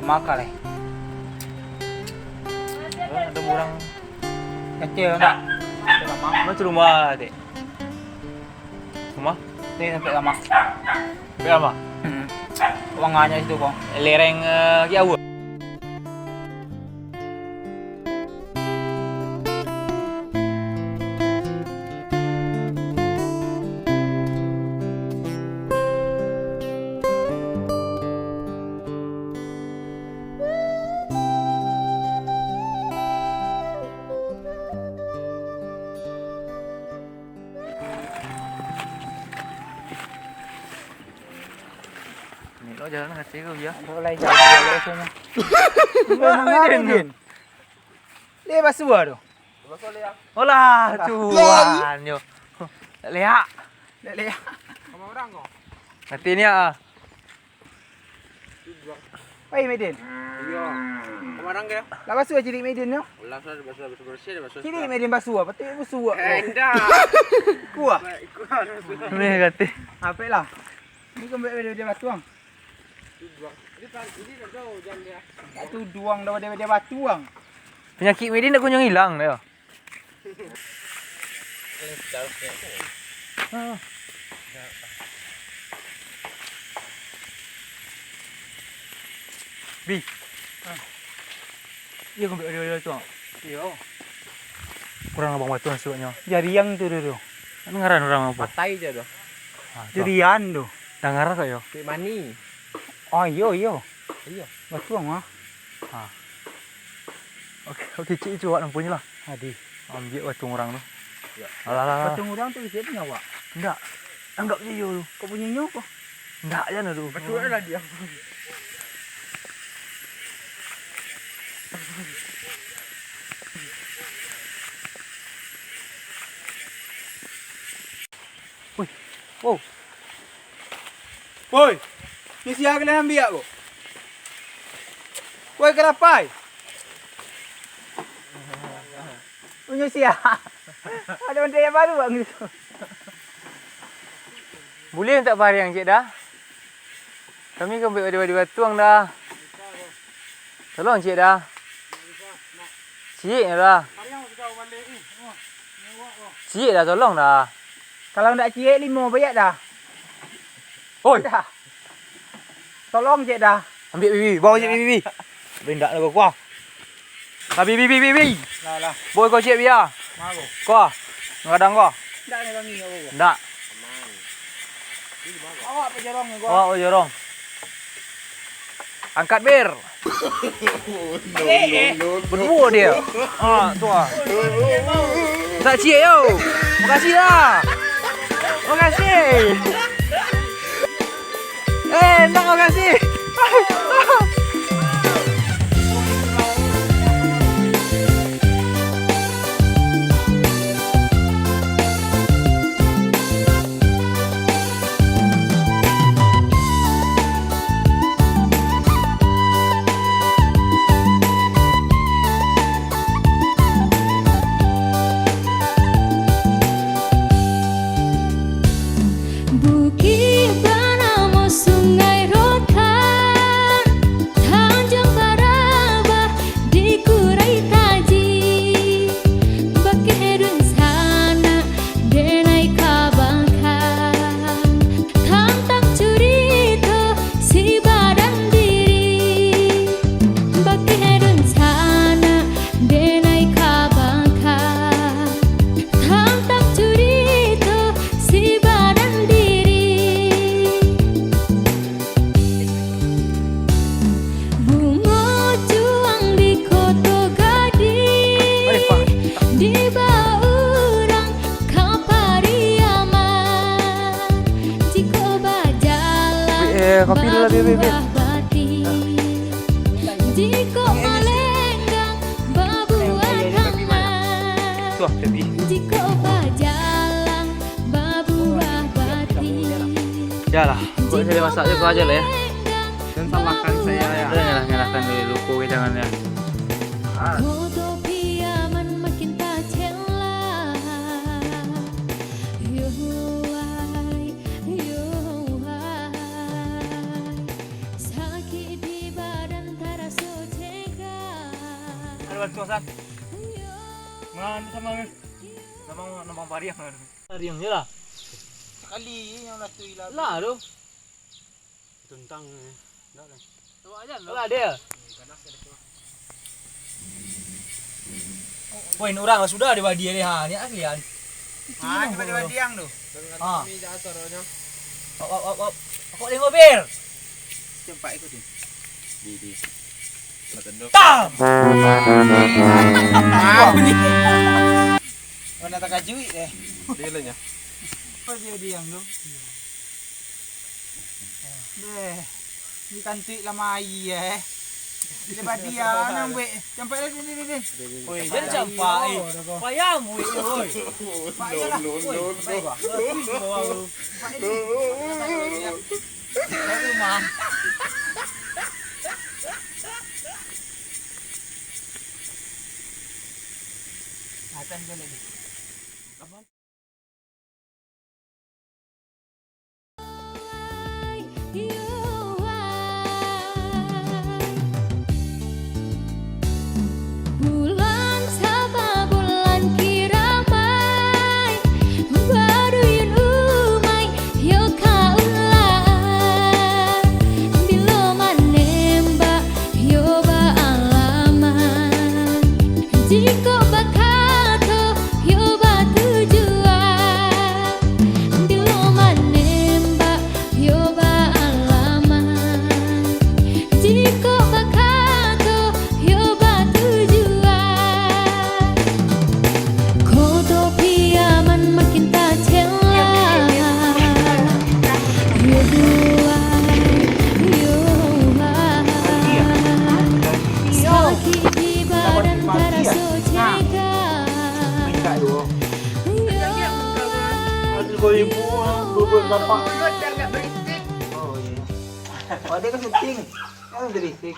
Makan lah. Ada orang Kecil enggak? macam rumah dek. Rumah? Ini sampai lama. Berapa? Wangannya itu kok. Lereng kiawu. Ni lo jalan kat sini ya. Boleh jalan sana. Mana Din? Le basua tu. Olah, cuan yo. Lihat. Le. Sama orang kau. Nanti ni ah. Pai Medin. Iya. Kamarang ke? Lah basua jadi Medin yo. Ulah sudah bersih bersih. Jadi Medin basua, pati basua. Endah. Kuah. Ni kata. Apa lah? Ni kau ambil dia batuang. Ini dah jauh jam dia. Itu duang dah dia batuang. Penyakit Medin dah kunjung hilang dah. Bi. Iya kau ambil dia tu. Yo. Kurang abang batu masuknya. Jariang tu tu. Anu ngaran orang apa? Patai je dah. Jarian tu. Dah ngarang kau yo. Pik mani. Oh yo. Iya. Batuang ah. Okey, cik cuak nampunya lah. Hadi. Ambil batu orang tu. Ya. Alah. Batuang orang tu siapa punya awak? Enggak. Anggap je yo tu. Kau punya nyo apa? Enggak je tu. Betul lah dia. Oh. Woi. Ni siapa kalian ambil aku? Woi kerapai. Punya siapa? Ada benda yang baru bang itu. Boleh tak barang cik dah? Kami kan ambil batuang dah. Tolong cik dah. Cik dah. Cik dah tolong dah. Kalau nak cik 5 bayar dah. Oi, Dah. Tolong cik dah. ambil bibi, bawa cik bibi. Bendak lah kau. Lah bibi. Lah. Boy kau cik biar. Mau. Kau. Ngadang kau. Dak ni kami aku. Ndak. Awak pejarong ni gua. Oh, jorong. Angkat bir. Berdua dia. Tu ah. Tak cik yo. Makasih lah. Makasih. Nak makasih. Bukit bernama Sungai Rotan, Tanjung Parabah dikurai taji, Bakirun sana denai kabangkan, tantang curito si badan diri, Bakirun sana denai kabangkan, tantang curito si badan diri. Bunga juang di Koto Gading, di Baurang Kapariaman, jika bajalan Kopi dulu lah, bibi. babuah bati, jika melenggang babuah tangan, Tu ah, tepi. jika bajalan babuah bati. Yalah, kau saya masak je kau aja lah ya. Dan salahkan saya ya. Janganlah nyalahkan dulu kau jangan ya. Koto piaman makin tak celah. Yo wai, sakit di badan tara San. Mana sama nama Pariang. Pariang je lah. Sekali yang ratu hilang. Lah tu. Tentang dah dah. Bawa aja lah dia. Poin orang sudah di wadi ni ha. Ni aslian. Ah, cuma di Wadiang tu. Dengan Ah. kami dah asalnya. Op. Aku tengok mobil. Cepat ikutin. Di. Matendok. Tam. Mana tak kajui deh. Dia lenya. Apa dia diam tu? Deh. Ni kantik lama air Dia badia nang wek. Sampai dah ni. Oi, jangan campai. Payah mu oi. Payah lah. Rumah. Akan kau lagi. Bulan Sabah bulan kiramai Baduyun umai yo kaulah Bilo manembak yo baalaman Jiko bakato yo batujuan Bilo manembak yo baalaman Jiko bakato yo batujuan Kodo piaman makin tak celah Yo buai Sakit di badan terasa cegah Minta dua. Ada Oh iya. Oh dia kan syuting. Kan berisik.